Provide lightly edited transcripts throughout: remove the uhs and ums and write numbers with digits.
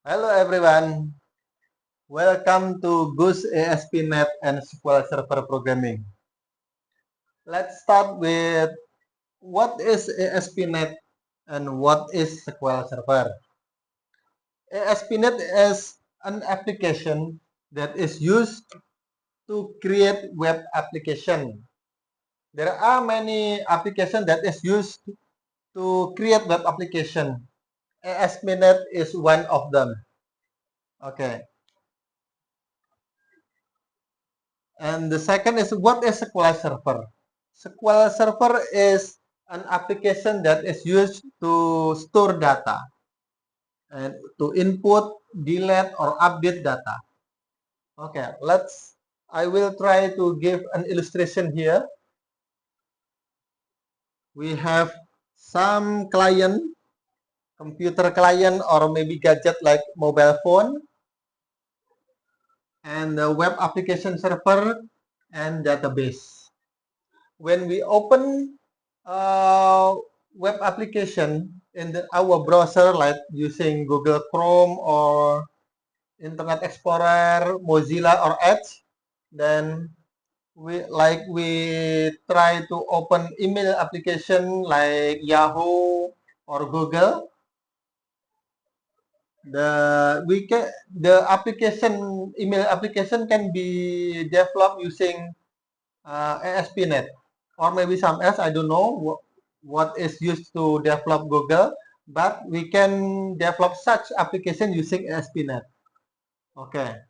Hello everyone, welcome to Goose ASP.NET and SQL Server Programming. Let's start with what is ASP.NET and what is SQL Server. ASP.NET is an application that is used to create web application. There are many applications that is used to create web application. ASP.NET is one of them. Okay. And the second is, what is SQL Server? SQL Server is an application that is used to store data and to input, delete, or update data. Okay, I will try to give an illustration here. We have some client, computer client, or maybe gadget like mobile phone, and the web application server and database. When we open web application in our browser, like using Google Chrome or Internet Explorer, Mozilla, or Edge, then we try to open email application like Yahoo or Google. The email application can be developed using ASP.NET, or maybe some else. I don't know what is used to develop Google, but we can develop such application using ASP.NET. Okay.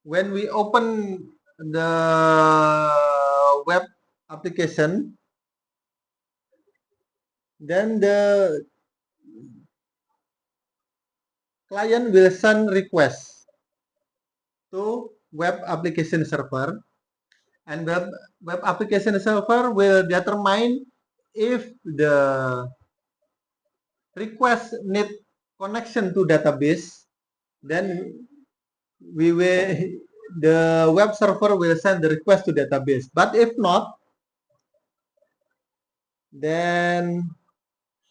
When we open the web application, then the client will send request to web application server, and web application server will determine if the request need connection to database, then the web server will send the request to database. But if not, then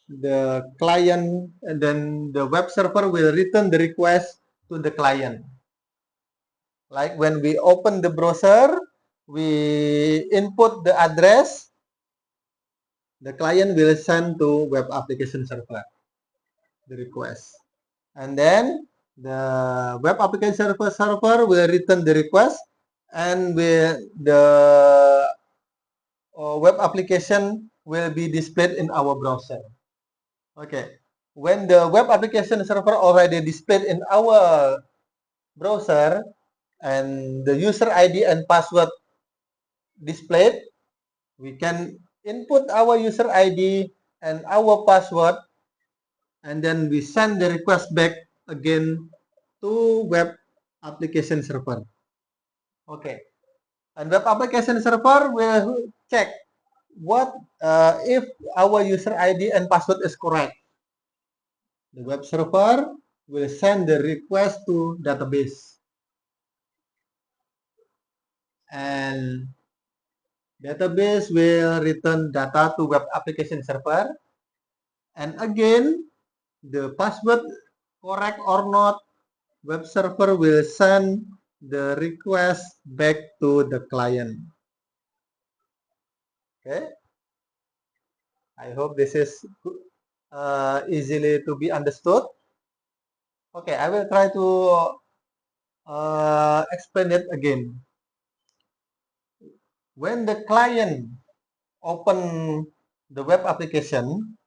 the web server will return the request to the client. Like when we open the browser, we input the address, the client will send to web application server the request, and then the web application server will return the request, and the web application will be displayed in our browser. Okay, when the web application server already displayed in our browser and the user ID and password displayed, we can input our user ID and our password, and then we send the request back again to web application server. Okay, and web application server will check if our user ID and password is correct. The web server will send the request to database, and database will return data to web application server, and again the password correct or not, web server will send the request back to the client. Okay, I hope this is easily to be understood. Okay, I will try to explain it again. When the client open the web application,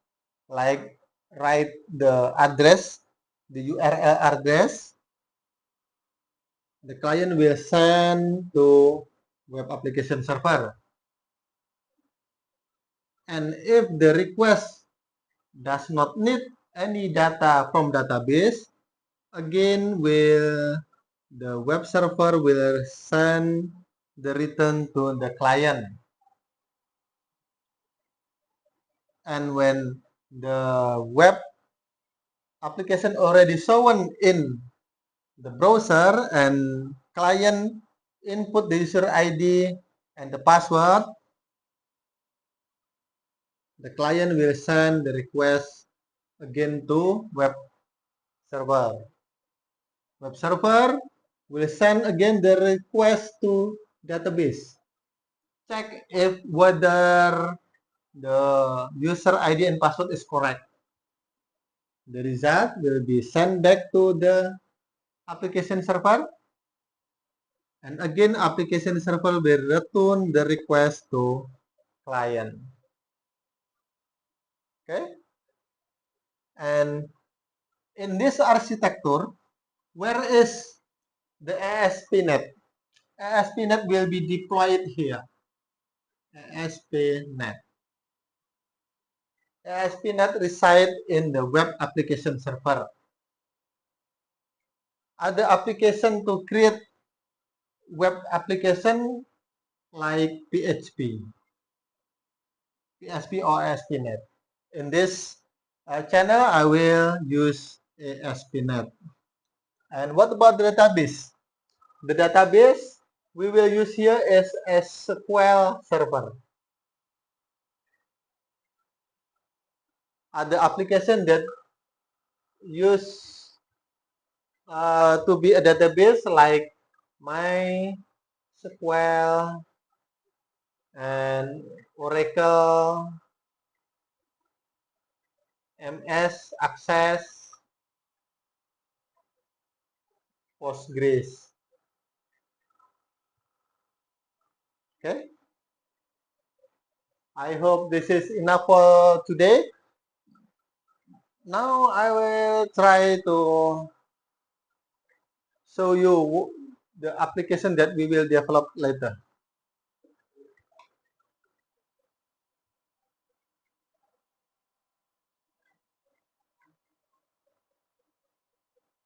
like write the address, the URL address, the client will send to web application server. And if the request does not need any data from database, again the web server will send the return to the client. And when the web application already shown in the browser and client input the user ID and the password, the client will send the request again to web server. Web server will send again the request to database. Check if whether the user ID and password is correct. The result will be sent back to the application server, and again application server will return the request to client. Okay, and in this architecture, where is the ASP.NET? ASP.NET will be deployed here. ASP.NET. ASP.NET reside in the web application server. Other application to create web application like PHP or ASP.NET. In this channel, I will use ASP.NET. And what about the database? The database we will use here is SQL Server. Other application that use to be a database like MySQL and Oracle, MS Access, Postgres. Okay, I hope this is enough for today. Now I will try to show you the application that we will develop later.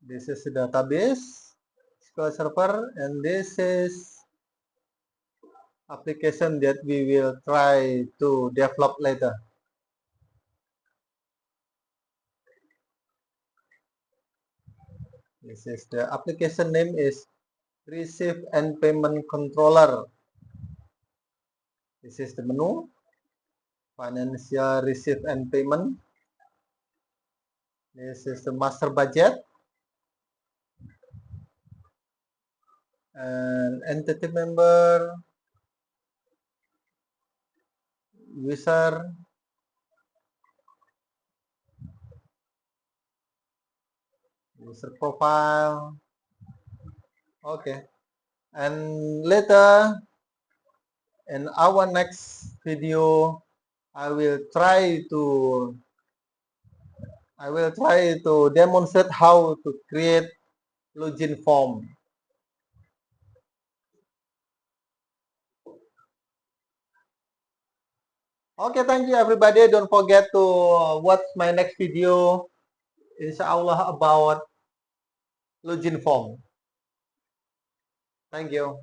This is the database, SQL Server, and this is application that we will try to develop later. This is the application name is Receive and Payment Controller. This is the menu, Financial Receive and Payment. This is the master budget and entity member, user, user profile. Okay, and later in our next video, I will try to demonstrate how to create login form. Okay, thank you everybody. Don't forget to watch my next video, inshallah, about login form. Thank you.